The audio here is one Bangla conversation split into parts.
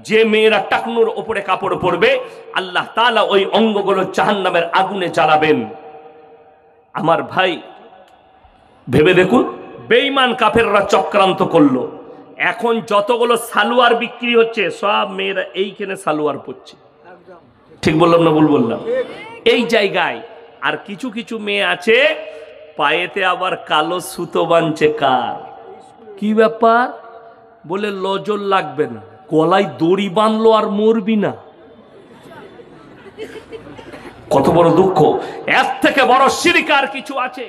যে মেয়েরা টাকনুর উপরে কাপড় পরবে আল্লাহ তাআলা ওই অঙ্গগুলো জাহান্নামের আগুনে জ্বালাবেন। আমার ভাই ভেবে দেখুন, বেঈমান কাফেররা চক্রান্ত করলো। এখন যতগুলো সালোয়ার বিক্রি হচ্ছে সব মেয়েরা এইখানে সালোয়ার পরছে। ঠিক বললাম না ভুল বললাম? এই জায়গায় আর কিছু কিছু মেয়ে আছে পায়েতে আবার কালো সুতো বাঁধছে। কার কি ব্যাপার? বলে লজল লাগবে না, গলায় দড়ি বাঁধলো আর মরবি না। কত বড় দুঃখ! এর থেকে বড় শিরক আর কিছু আছে?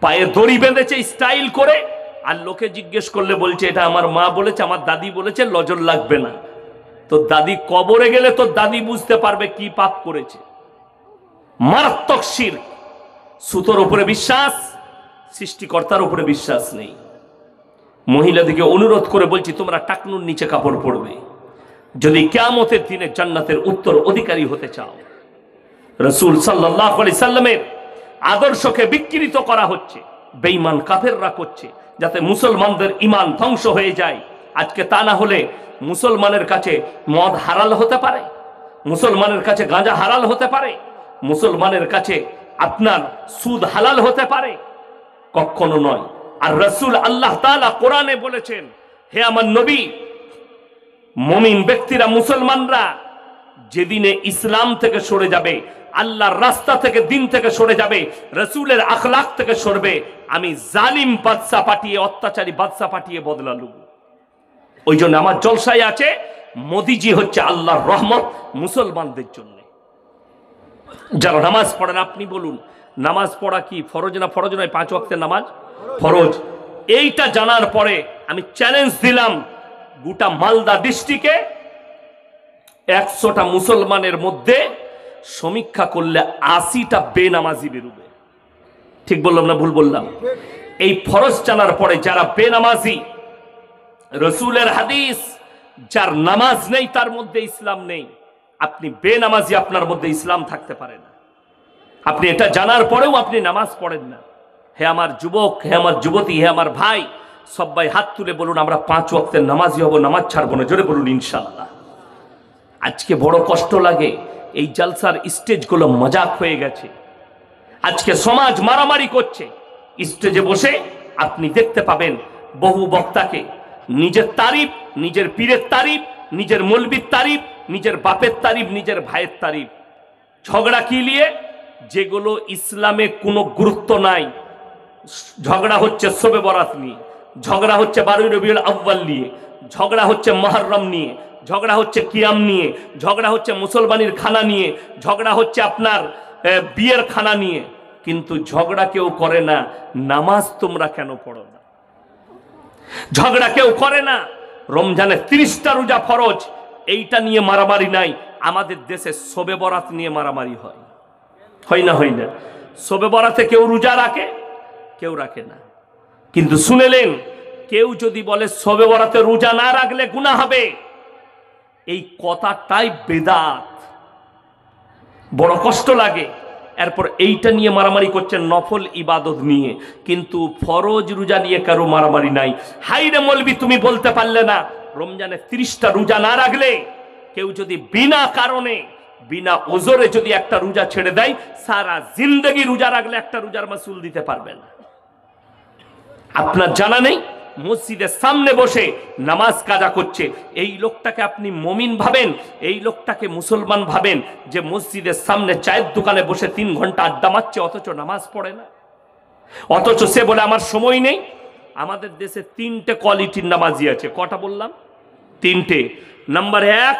পায়ে দড়ি বেঁধেছে স্টাইল করে, আর লোকে জিজ্ঞেস করলে বলছে এটা আমার মা বলেছে, আমার দাদি বলেছে, লজল লাগবে না। তো দাদি কবরে গেলে তোর দাদি বুঝতে পারবে কি পাপ করেছে। মারাত্মক শিরক। সুতোর উপরে বিশ্বাস, সৃষ্টিকর্তার উপরে বিশ্বাস নেই। মহিলাদেরকে অনুরোধ করে বলছি তোমরা টাকনুর নিচে কাপড় পরবে যদি কিয়ামতের দিনে জান্নাতের উত্তর অধিকারী হতে চাও। রাসূল সাল্লাল্লাহু আলাইহি সাল্লামের আদর্শকে বিকৃত করা হচ্ছে, বেঈমান কাফেররা করছে যাতে মুসলমানদের ঈমান ধ্বংস হয়ে যায়। আজকে তা না হলে মুসলমানের কাছে মদ হালাল হতে পারে, মুসলমানের কাছে গাঁজা হালাল হতে পারে, মুসলমানের কাছে আপনার সুদ হালাল হতে পারে? কখনো নয়। আর রাসূল আল্লাহ তাআলা কোরআনে বলেছেন, হে আমার নবী, মুমিন ব্যক্তিরা মুসলমানরা যেদিনে ইসলাম থেকে সরে যাবে, আল্লাহর রাস্তা থেকে, দিন থেকে সরে যাবে, রাসূলের আখলাক থেকে সরবে, আমি জালিম বাদশা পাঠিয়ে, অত্যাচারী বাদশা পাঠিয়ে বদলা লুব। ওই জন্য আমার জলসায় আছে মোদিজি হচ্ছে আল্লাহর রহমত মুসলমানদের জন্য। যারা নামাজ পড়েন, আপনি বলুন নামাজ পড়া কি ফরজ না ফরজ নয়? 5 ওয়াক্তের নামাজ ফরজ। এইটা জানার পরে আমি চ্যালেঞ্জ দিলাম গোটা মালদা ডিস্ট্রিক্টে 100টা মুসলমানের মধ্যে সমীক্ষা করলে 80টা বেনামাজি বেরোবে। ঠিক বললাম না ভুল বললাম? এই ফরজ জানার পরে যারা বেনামাজি, রাসূলের হাদিস, যার নামাজ নেই তার মধ্যে ইসলাম নেই। আপনি বেনামাজি, আপনার মধ্যে ইসলাম থাকতে পারে না। আপনি এটা জানার পরেও আপনি নামাজ পড়েন না। হে আমার যুবক, হে আমার যুবতী, হে আমার ভাই, সবাই হাত তুলে বলুন আমরা 5 ওয়াক্তের নামাজি হব, নামাজ ছাড়বো না। জোরে বলুন ইনশাআল্লাহ। আজকে বড় কষ্ট লাগে, এই জালসার স্টেজগুলো মজাক হয়ে গেছে। আজকে সমাজ মারামারি করছে। স্টেজে বসে আপনি দেখতে পাবেন বহু বক্তাকে নিজের তারিফ, নিজের পীরের তারিফ, নিজের মৌলবীর তারিফ, নিজের বাপের তারিফ, নিজের ভাইয়ের তারিফ। ঝগড়া কি নিয়ে? যেগুলো ইসলামে কোনো গুরুত্ব নাই। ঝগড়া হচ্ছে শবে বরাত নিয়ে, ঝগড়া হচ্ছে 12 রবিউল আউয়াল নিয়ে, ঝগড়া হচ্ছে মুহররম নিয়ে, ঝগড়া হচ্ছে কিয়াম নিয়ে, ঝগড়া হচ্ছে মুসলমানের খানা নিয়ে, ঝগড়া হচ্ছে আপনার বিয়ের খানা নিয়ে। কিন্তু ঝগড়া কেউ করে না নামাজ তোমরা কেন পড়ো না। ঝগড়া কেউ করে না রমজানে 30টা রোজা ফরজ, এইটা নিয়ে মারামারি নাই। আমাদের দেশে শবে বরাত নিয়ে মারামারি হয়, হয় না? হয় না? শবে বরাতে কেউ রোজা রাখে, কেউ রাখে না। কিন্তু শুনেলেন, কেউ যদি বলে শবে বরাতে রোজা না রাখলে গুনাহ হবে, এই কথাটাই বেদাত। বড় কষ্ট লাগে। এরপর এইটা নিয়ে মারামারি করছেন নফল ইবাদত নিয়ে, কিন্তু ফরজ রোজা নিয়ে কারো মারামারি নাই। হাইরে মৌলবি, তুমি বলতে পারলে না রমজানে 30টা রোজা না রাখলে, কেউ যদি বিনা কারণে, বিনা ওজরে যদি একটা রোজা ছেড়ে দেয়, সারা জিন্দগি রোজা রাখলে একটা রোজার মাসুল দিতে পারবে না। আপনার জানা নেই মসজিদের সামনে বসে নামাজ কাজা করছে, এই লোকটাকে আপনি মুমিন ভাবেন, এই লোকটাকে মুসলমান ভাবেন, যে মসজিদের সামনে চায়ের দোকানে বসে 3 ঘন্টা আড্ডা মারছে অথচ নামাজ পড়ে না, অথচ সে বলে আমার সময় নেই। আমাদের দেশে 3টে কোয়ালিটির নামাজি আছে। কটা বললাম? 3টে। নাম্বার 1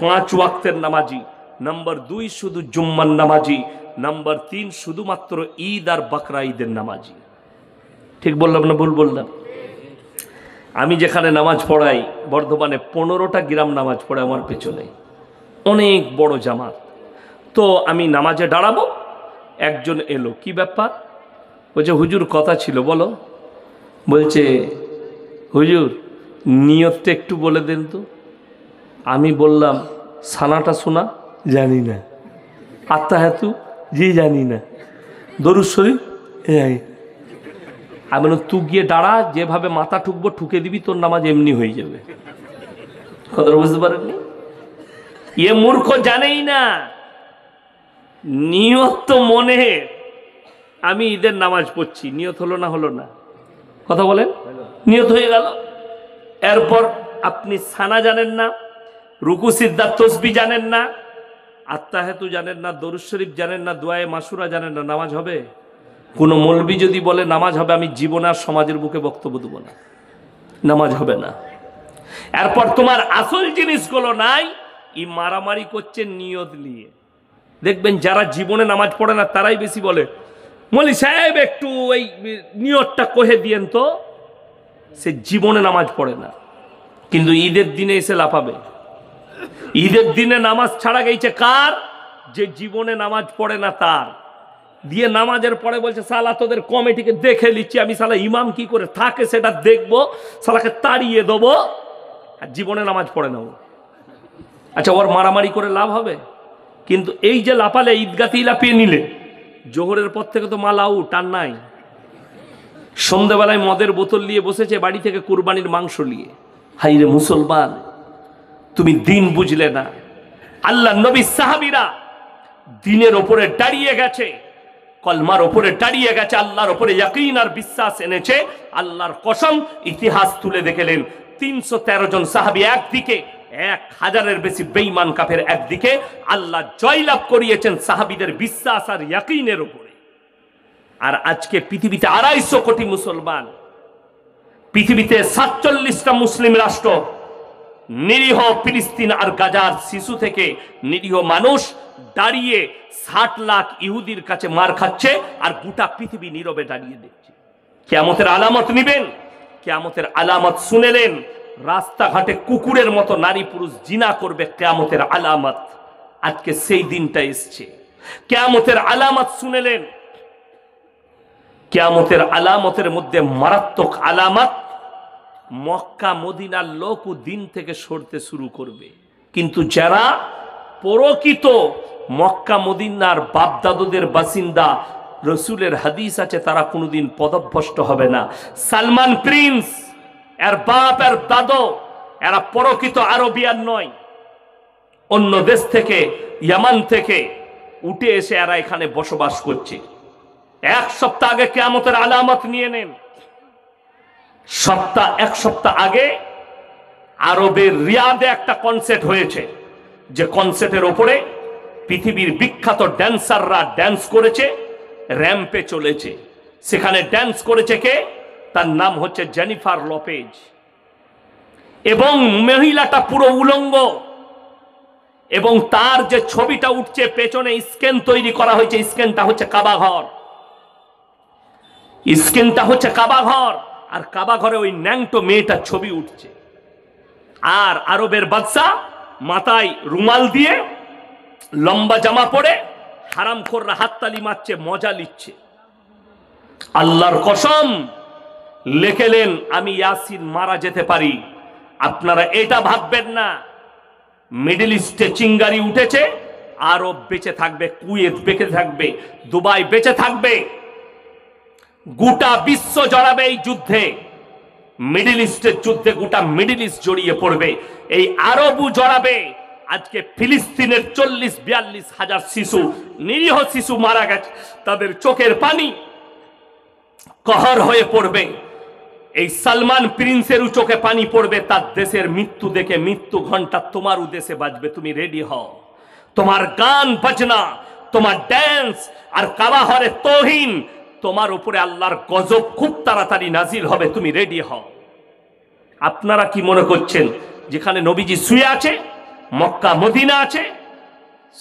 5 ওয়াক্তের নামাজি, নাম্বার 2 শুধু জুম্মার নামাজি, নাম্বার 3 শুধুমাত্র ঈদ আর বকরা ঈদের নামাজি। ঠিক বললাম না ভুল বললাম? আমি যেখানে নামাজ পড়াই বর্ধমানে 15টা গ্রাম নামাজ পড়ে আমার পেছনে, অনেক বড় জামাত। তো আমি নামাজে দাঁড়াবো, একজন এলো, কি ব্যাপার? বলছে হুজুর কথা ছিল। বলো। বলছে হুজুর নিয়তটা একটু বলে দেন তো। আমি বললাম সানাটা শোনা? জানি না। আত্মাহাতু? জি জানি না। দরুদ শরীফ? জানি। আমি বললাম তুই গিয়ে দাঁড়া, যেভাবে মাথা ঠুকবো ঠুকে দিবি, তোর নামাজ এমনি হয়ে যাবে। কথা বুঝতে পারেননি? এ মূর্খ জানেই না নিয়ত তো মনে, আমি ঈদের নামাজ পড়ছি, নিয়ত হলো না? হলো না? কথা বলেন, নিয়ত হয়ে গেল। এরপর আপনি সানা জানেন না, রুকু সিজদা তসবিহ জানেন না, আত্তাহিয়াতু জানেন না, দরুদ শরীফ জানেন না, দুআয়ে মাসুরা জানেন না, নামাজ হবে? কোন মৌলবি যদি বলে নামাজ হবে, আমি জীবনে আর সমাজের বুকে বক্তব্য দেবো না, নামাজ হবে না। এরপর তোমার আসল জিনিসগুলো নাই, ই মারামারি করছে নিয়ত নিয়ে। দেখবেন যারা জীবনে নামাজ পড়ে না তারাই বেশি বলে, মৌলী সাহেব একটু ওই নিয়তটা কহে দিয়েন তো। সে জীবনে নামাজ পড়ে না, কিন্তু ঈদের দিনে এসে লাফাবে। ঈদের দিনে নামাজ ছাড়া গেছে কার? যে জীবনে নামাজ পড়ে না তার। দিয়ে নামাজের পরে বলছে, সালা তোদের কমিটিকে দেখে নিচ্ছি আমি, সালা ইমাম কি করে থাকে সেটা দেখবো, সালাকে তাড়িয়ে দেবো। আর জীবনে নামাজ পড়ে না ও। আচ্ছা, ওর মারামারি করে লাভ হবে? কিন্তু এই যে লাফালে, ঈদগাতেই লাফিয়ে নিলে, জোহরের পর থেকে তো মাল আউট, আর নাই। সন্ধ্যাবেলায় মদের বোতল নিয়ে বসেছে বাড়ি থেকে কুরবানির মাংস নিয়ে। হাই রে মুসলমান, তুমি দিন বুঝলে না। আল্লাহ নবী সাহাবীরা দিনের ওপরে দাঁড়িয়ে গেছে, কলমার ওপরে দাঁড়িয়ে গেছে, আল্লাহর ওপরে ইয়াকিন আর বিশ্বাস এনেছে। আল্লাহর কসম, ইতিহাস তুলে দেখলেন 313 জন সাহাবী একদিকে, 1000-এর বেশি বেঈমান কাফের একদিকে। আল্লাহ জয়লাভ করিয়েছেন সাহাবীদের বিশ্বাস আর ইয়াকিনের উপরে। আর আজকে পৃথিবীতে 250 কোটি মুসলমান, পৃথিবীতে 47টা মুসলিম রাষ্ট্র, নিরীহ ফিলিস্তিন আর গাজার শিশু থেকে নিরীহ মানুষ দাঁড়িয়ে 60 লাখ ইহুদির কাছে মার খাচ্ছে, আর গোটা পৃথিবী নীরবে দাঁড়িয়ে দেখছে। কিয়ামতের আলামত নিবেন, কিয়ামতের আলামত শুনেলেন, রাস্তাঘাটে কুকুরের মতো নারী পুরুষ জিনা করবে, কিয়ামতের আলামত। আজকে সেই দিনটা এসছে। কিয়ামতের আলামত শুনেলেন, কিয়ামতের আলামতের মধ্যে মারাত্মক আলামত, মক্কা মদিনার লোক দিন থেকে সরতে শুরু করবে। কিন্তু যারা প্রকৃত মক্কা মদিনার বাপদাদুদের বাসিন্দা, রসুলের হাদিস আছে, তারা কোনোদিন পদভ্রষ্ট হবে না। সালমান প্রিন্স, এর বাপ এর দাদু, এরা প্রকৃত আরবিয়ান নয়, অন্য দেশ থেকে, ইয়ামান থেকে উঠে এসে এরা এখানে বসবাস করছে। 1 সপ্তাহ আগে কিয়ামতের আলামত নিয়ে নেন। 1 সপ্তাহ আগে আরবের রিয়াদে একটা কনসার্ট হয়েছে, যে কনসার্টের ওপরে পৃথিবীর বিখ্যাত ড্যান্সাররা ড্যান্স করেছে, র্যাম্পে চলেছে। সেখানে ড্যান্স করেছে কে? তার নাম হচ্ছে জেনিফার লোপেজ। এবং মহিলাটা পুরো উলঙ্গ, এবং তার যে ছবিটা উঠছে পেছনে স্ক্যান তৈরি করা হয়েছে, স্ক্যানটা হচ্ছে কাবা ঘর, স্ক্যানটা হচ্ছে কাবা ঘর। আর কাবা ঘরে ওই ন্যাংটো মেয়েটার ছবি উঠছে। আর আরবের বাদশা মাথায় রুমাল দিয়ে লম্বা জামা পরে হারামখোররা হাততালি মারছে, মজা নিচ্ছে। আল্লাহর কসম, লেখেলেন আমি ইয়াসিন মারা যেতে পারি। আপনারা এটা ভাববেন না মিডল ইস্টে চিঙ্গারি উঠেছে, আরব বেঁচে থাকবে, কুয়েত বেঁচে থাকবে, দুবাই বেঁচে থাকবে। গোটা বিশ্ব জড়াবে এই যুদ্ধে, মিডল ইস্টের যুদ্ধে গোটা মিডল ইস্ট জড়িয়ে পড়বে, এই আরবও জড়াবে। আজকে ফিলিস্তিনের 40-42 হাজার শিশু, নিরীহ শিশু মারা গেছে, তাদের চোখের পানি कहर হয়ে পড়বে। এই সালমান প্রিন্সেরও চোখে পানি পড়বে তার দেশের মৃত্যু দেখে। মৃত্যু ঘন্টা তোমার উদ্দেশ্যে বাজবে, তুমি রেডি হও। তোমার গান বাজনা, তোমার ড্যান্স আর কাবাহরে তৌহিন, তোমার উপরে আল্লাহর গজব খুব তাড়াতাড়ি নাজিল হবে, তুমি রেডি হও। আপনারা কি মনে করছেন যেখানে নবীজি শুয়ে আছে, মক্কা মদিনা আছে,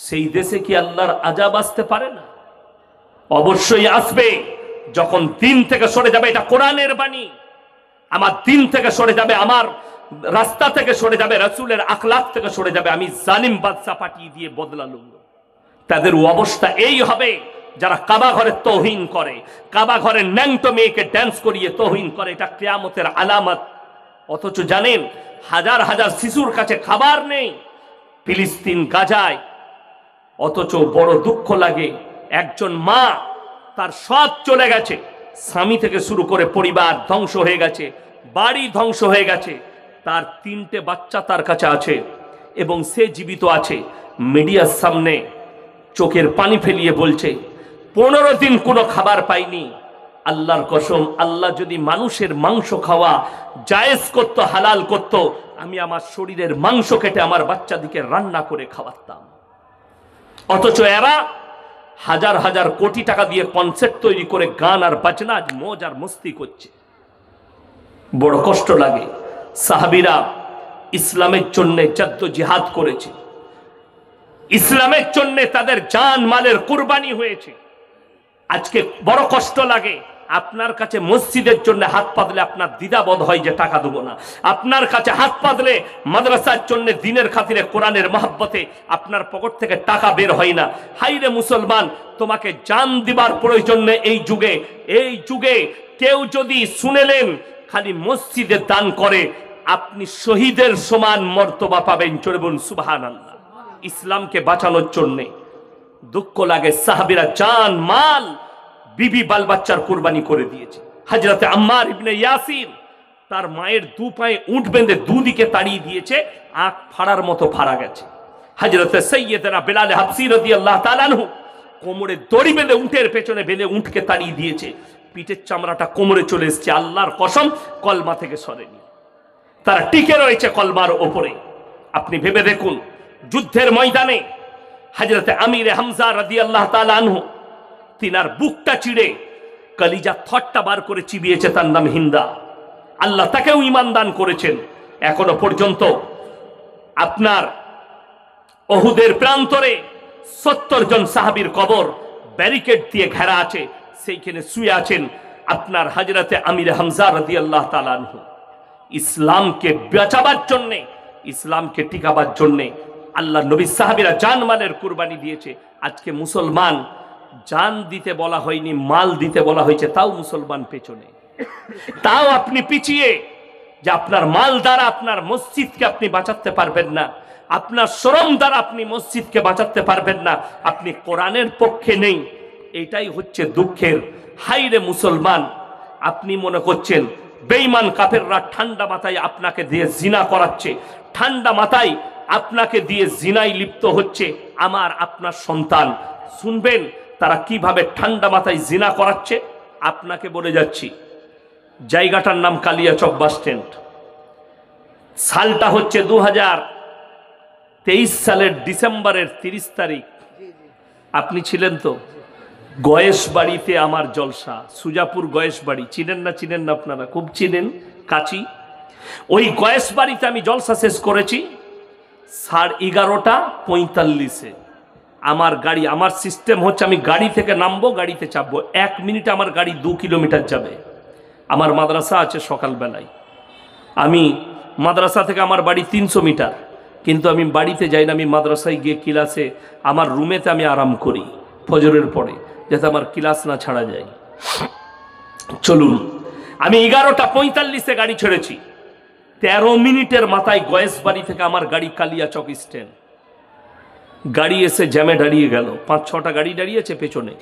সেই দেশে কি আল্লাহর আযাব আসতে পারে না? অবশ্যই আসবে। যখন দিন থেকে সরে যাবে, এটা কোরআনের বাণী, আমার দিন থেকে সরে যাবে, আমার রাস্তা থেকে সরে যাবে, রাসূলের আখলাক থেকে সরে যাবে, আমি জালিম বাদশা পাঠিয়ে দিয়ে বদলা লুব। তাদের অবস্থা এই হবে যারা কাবা ঘরে তৌহিন করে, কাবা ঘরে ন্যাংটো মেয়েকে ড্যান্স করিয়ে তৌহিন করে। এটা কিয়ামতের আলামত। অথচ জানেন হাজার হাজার শিশুর কাছে খাবার নেই ফিলিস্তিন গাজায়। অথচ বড় দুঃখ লাগে, একজন মা, তার সব চলে গেছে, স্বামী থেকে শুরু করে পরিবার ধ্বংস হয়ে গেছে, বাড়ি ধ্বংস হয়ে গেছে, তার 3টে বাচ্চা তার কাছে আছে এবং সে জীবিত আছে। মিডিয়ার সামনে চোখের পানি ফেলিয়ে বলছে 15 দিন কোনো খাবার পাইনি। আল্লাহর কসম, আল্লাহ যদি মানুষের মাংস খাওয়া জায়েজ করত, হালাল করত, আমি আমার শরীরের মাংস কেটে আমার বাচ্চাদিকে রান্না করে খাওয়াতাম। অথচ এরা হাজার হাজার কোটি টাকা দিয়ে কনসার্ট তৈরি করে গান আর বাজনা মজ আর মস্তি করছে। বড় কষ্ট লাগে। সাহাবীরা ইসলামের জন্য জদ্দোজিহাদ করেছে, ইসলামের জন্য তাদের জান মালের কুরবানি হয়েছে। আজকে বড় কষ্ট লাগে আপনার কাছে মসজিদের জন্য হাত পাতলে আপনার দ্বিধাবোধ হয় যে টাকা দেবো না। আপনার কাছে হাত পাতলে মাদ্রাসার জন্য দিনের খাতিরে কোরআনের মহব্বতে আপনার পকেট থেকে টাকা বের হয় না। হাইরে মুসলমান, তোমাকে জান দিবার প্রয়োজন নেই। এই যুগে কেউ যদি শুনেলেন খালি মসজিদে দান করে, আপনি শহীদের সমান মর্তবা পাবেন। চলে বলুন সুবহানাল্লাহ। ইসলামকে বাঁচানোর জন্য দুঃখ লাগে, সাহাবীরা জান মাল বিবি বাল বাচ্চার কুরবানি করে দিয়েছে। হযরতে আম্মার ইবনে ইয়াসির তার মায়ের 2 পায়ে উট বেঁধে দুদিকে তাড়িয়ে দিয়েছে, আঁখ ফাড়ার মতো ফাড়া গেছে। হযরতে সাইয়্যিদনা বেলাল হাবসি রাদিয়াল্লাহু তাআলা আনহু কোমরে দড়ি বেঁধে উটের পেছনে বেঁধে উটকে তাড়িয়ে দিয়েছে, পিঠের চামড়াটা কোমরে চলে এসেছে। আল্লাহর কসম, কলমা থেকে সরেনি, তারা টিকে রয়েছে কলমার ওপরে। আপনি ভেবে দেখুন, যুদ্ধের ময়দানে হযরতে আমিরে হামজা রাদিয়াল্লাহু তাআলা আনহু তিনার বুকটা চিড়ে কলিজা থটটা বার করে চিবিয়েছে, তার নাম হিন্দা। আল্লাহ তাকেও ঈমান দান করেছেন। এখনো পর্যন্ত আপনার ওহুদের প্রান্তরে 70 জন সাহাবীর কবর ব্যারিকেড দিয়ে ঘেরা আছে, সেইখানে শুয়ে আছেন আপনার হযরতে আমিরে হামজা রাদিয়াল্লাহু তাআলা আনহু। ইসলামকে বাঁচাবার জন্য, ইসলামকে টিকাবার জন্য আল্লাহ নবী সাহাবীরা জানমালের কুরবানি দিয়েছে। আজকে মুসলমান জান দিতে বলা হয়নি, মাল দিতে বলা হয়েছে, তাও মুসলমান পেছনে, তাও আপনি পিছিয়ে। যে আপনার মাল দ্বারা আপনার মসজিদকে আপনি বাঁচাতে পারবেন না, আপনার শ্রম দ্বারা আপনি মসজিদকে বাঁচাতে পারবেন না, আপনি কোরআনের পক্ষে নেই। এটাই হচ্ছে দুঃখের। হাইরে মুসলমান, আপনি মনে করছেন বেঈমান কাফেররা ঠান্ডা মাথায় আপনাকে দিয়ে জিনা করাচ্ছে, ঠান্ডা মাথায় আপনাকে দিয়ে জিনায় লিপ্ত হচ্ছে আমার আপনার সন্তান। শুনবেন তারা কিভাবে ঠান্ডা মাথায় জিনা করাচ্ছে। আপনাকে বলে যাচ্ছি, জায়গাটার নাম কালিয়াচক বাস স্ট্যান্ড। সালটা হচ্ছে 2023 সালের ডিসেম্বরের 30 তারিখ। আপনি ছিলেন তো? গয়েশ বাড়িতে আমার জলসা, সুজাপুর গয়েশ বাড়ি, চিনেন না? চিনেন না আপনারা? খুব চিনেন, কাছি। ওই গয়েশ বাড়িতে আমি জলসা শেষ করেছি 11:45-এ। আমার গাড়ি, আমার সিস্টেম হচ্ছে আমি গাড়ি থেকে নামবো, গাড়িতে চাপবো, 1 মিনিটে আমার গাড়ি 2 কিলোমিটার যাবে। আমার মাদ্রাসা আছে সকালবেলায়, আমি মাদ্রাসা থেকে আমার বাড়ি 300 মিটার, কিন্তু আমি বাড়িতে যাই না, আমি মাদ্রাসায় গিয়ে ক্লাসে আমার রুমেতে আমি আরাম করি ফজরের পরে, যাতে আমার ক্লাস না ছাড়া যায়। চলুন, আমি 11:45-এ গাড়ি ছেড়েছি, 13 মিনিটের মাথায় গয়েশ বাড়ি থেকে আমার গাড়ি কালিয়াচক স্ট্যান্ড। গাড়ি এসে জ্যামে দাঁড়িয়ে গেল, 5-6টা গাড়ি দাঁড়িয়েছে পেছনে।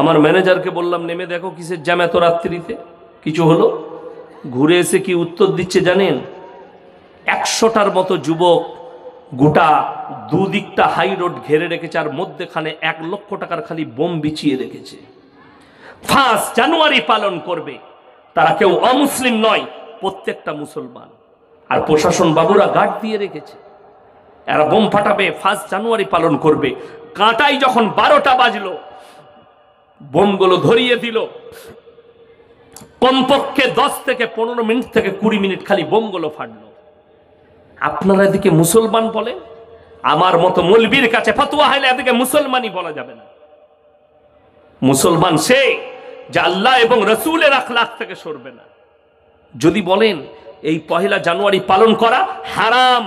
আমার ম্যানেজারকে বললাম নেমে দেখো কিসের জ্যাম এত রাত্রিতে, কিছু হলো? ঘুরে এসে কি উত্তর দিচ্ছে জানেন? 100টার মতো যুবক গোটা দুদিকটা হাই রোড ঘেরে রেখেছে, আর মধ্যেখানে 1 লক্ষ টাকার খালি বোম বিছিয়ে রেখেছে। 1 জানুয়ারি পালন করবে, তারা কেউ অমুসলিম নয়, প্রত্যেকটা মুসলমান। আর প্রশাসন বাবুরা গার্ড দিয়ে রেখেছে, এরা বোম ফাটাবে, 1 জানুয়ারি পালন করবে। কাঁটাই যখন 12টা বাজলো, বোমগুলো ধরিয়ে দিল। কমপক্ষে 10 থেকে 15 মিনিট থেকে 20 মিনিট খালি বোমগুলো ফাটলো। আপনারা এদিকে মুসলমান বলে, আমার মতো মৌলবীর কাছে ফতোয়া হলে এদিকে মুসলমানই বলা যাবে না। মুসলমান সে যে আল্লাহ এবং রসুলের আখলাক থেকে সরবে না। যদি বলেন এই 1 জানুয়ারি পালন করা হারাম,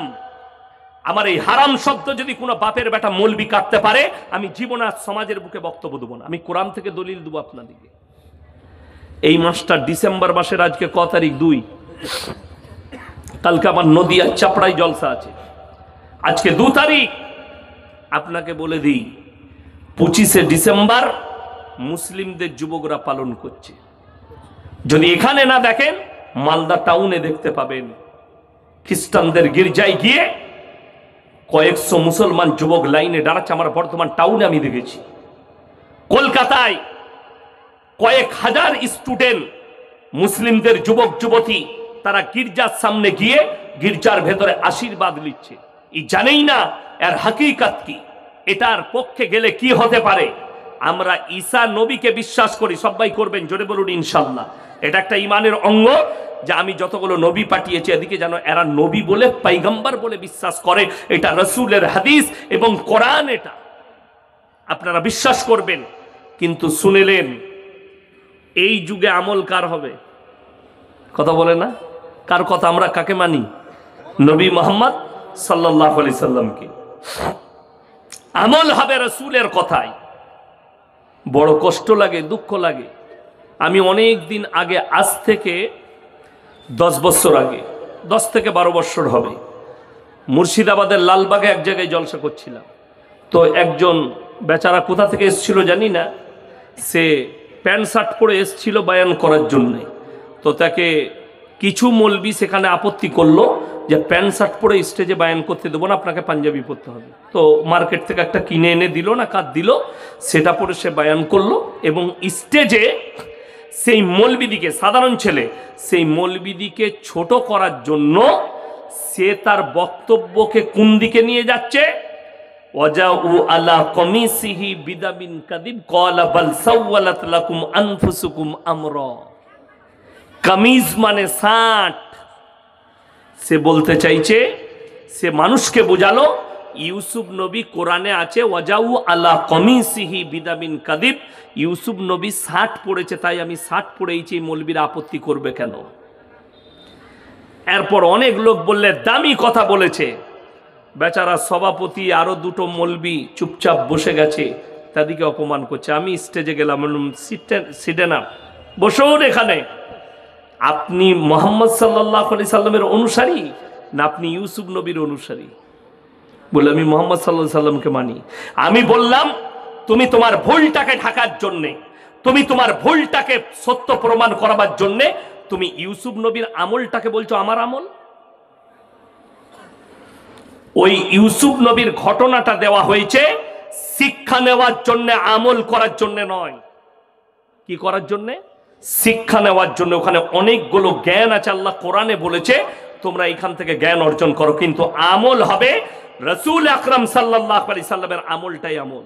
আমার এই হারাম শব্দ যদি কোনো বাপের বেটা মৌলবি কাটতে পারে, আমি জীবনে সমাজের বুকে বক্তব্য দেবো না। আমি কোরআন থেকে দলিল দেবো আপনাদেরকে। এই মাসটা ডিসেম্বর মাসের আজকে ক তারিখ? 2। কালকে আমার নদিয়া চাপড়ায় জলসা আছে, আজকে 2 তারিখ। আপনাকে বলে দিই, 25শে ডিসেম্বর মুসলিমদের যুবকরা পালন করছে। যদি এখানে না দেখেন, মালদা টাউনে দেখতে পাবেন। খ্রিস্টানদের গির্জায় গিয়ে কয়েকশো মুসলমান যুবক লাইনে দাঁড়াচ্ছে। আমার বর্তমান টাউনে আমি দেখেছি। কলকাতায় কয়েক হাজার স্টুডেন্ট, মুসলিমদের যুবক যুবতী, তারা গির্জার সামনে গিয়ে গির্জার ভেতরে আশীর্বাদ নিচ্ছে। জানেই না এর হাকিকত কি, এটার পক্ষে গেলে কি হতে পারে। আমরা ঈসা নবীকে বিশ্বাস করি, সবাই করবেন, জোরে বলুন ইনশাল্লাহ। এটা একটা ইমানের অঙ্গ যে আমি যতগুলো নবী পাঠিয়েছি এদিকে যেন এরা নবী বলে, পয়গম্বর বলে বিশ্বাস করে। এটা রাসূলের হাদিস এবং কোরআন, এটা আপনারা বিশ্বাস করবেন। কিন্তু শুনেলেন এই যুগে আমল কার হবে? কথা বলে না, কার কথা? আমরা কাকে মানি? নবী মুহাম্মদ সাল্লাল্লাহু আলাইহি সাল্লামকে। আমল হবে রাসূলের কথায়। বড় কষ্ট লাগে, দুঃখ লাগে। আমি অনেক দিন আগে, আজ থেকে 10 বছর আগে, 10 থেকে 12 বছর হবে, মুর্শিদাবাদের লালবাগে এক জায়গায় জলসা করছিলাম। তো একজন বেচারা কোথা থেকে এসেছিল জানি না, সে প্যান্ট শার্ট পরে এসেছিল বায়ান করার জন্যে। তো তাকে কিছু মৌলবি সেখানে আপত্তি করলো যে প্যান্ট শার্ট পরে স্টেজে বায়ান করতে দেবো না, আপনাকে পাঞ্জাবি পরতে হবে। তো মার্কেট থেকে একটা কিনে এনে দিল না কার দিল, সেটা পরে সে বায়ান করলো। এবং স্টেজে সেই মৌলবিদিকে, সাধারণ ছেলে, সেই মৌলবিদিকে ছোট করার জন্য সে তার বক্তব্যকে কোন দিকে নিয়ে যাচ্ছে? ওয়াজাউ আলা কমিসিহি বিদাবিন কাদিব ক্বালা বাল সাওয়ালাত লাকুম আনফুসুকুম আমরা। কামিজ মানে শার্ট। সে বলতে চাইছে, সে মানুষকে বোঝালো ইউসুফ নবী কোরআনে আছে ওয়াজাউ আলা কমিসিহি বিদাবিন কাদিব, ইউসুফ নবী শার্ট পরেছে তাই আমি শার্ট পরেইছি, মৌলবীরা আপত্তি করবে কেন? এরপর অনেক লোক বললে দামি কথা বলেছে। বেচারা সভাপতি আরো দুটো মৌলবি চুপচাপ বসে গেছে, তাদেরকে অপমান করছে। আমি স্টেজে গেলাম, সিটে না, বসুন এখানে। আপনি মুহাম্মদ সাল্লাল্লাহু আলাইহি সাল্লামের অনুসারী না আপনি ইউসুফ নবীর অনুসারী? বলে আমি মুহাম্মদ সাল্লাল্লাহু আলাইহি সাল্লামকে মানি। আমি বললাম তুমি তোমার ভুলটাকে ঢাকার জন্যে, তুমি তোমার ভুলটাকে সত্য প্রমাণ করাবার জন্যে তুমি ইউসুফ নবীর আমলটাকে বলছো আমার আমল। ওই ইউসুফ নবীর ঘটনাটা দেওয়া হয়েছে শিক্ষা নেওয়ার জন্য, আমল করার জন্য নয়। কি করার জন্য? শিক্ষা নেওয়ার জন্য। ওখানে অনেকগুলো জ্ঞান আছে, আল্লাহ কোরআনে বলেছে তোমরা এখান থেকে জ্ঞান অর্জন করো, কিন্তু আমল হবে রাসূল আকরাম সাল্লাল্লাহু আলাইহি সাল্লামের আমলটাই আমল।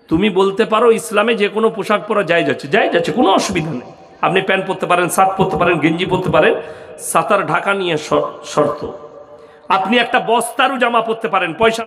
তুমি বলতে পারো ইসলামে যে কোনো পোশাক পরা জায়েজ আছে, জায়েজ আছে, কোনো অসুবিধা নেই। আপনি প্যান্ট পরতে পারেন, শার্ট পরতে পারেন, গেঞ্জি পরতে পারেন, সাতার ঢাকা নিয়ে শর্ত। আপনি একটা বস্তারও জামা পরতে পারেন, পয়সা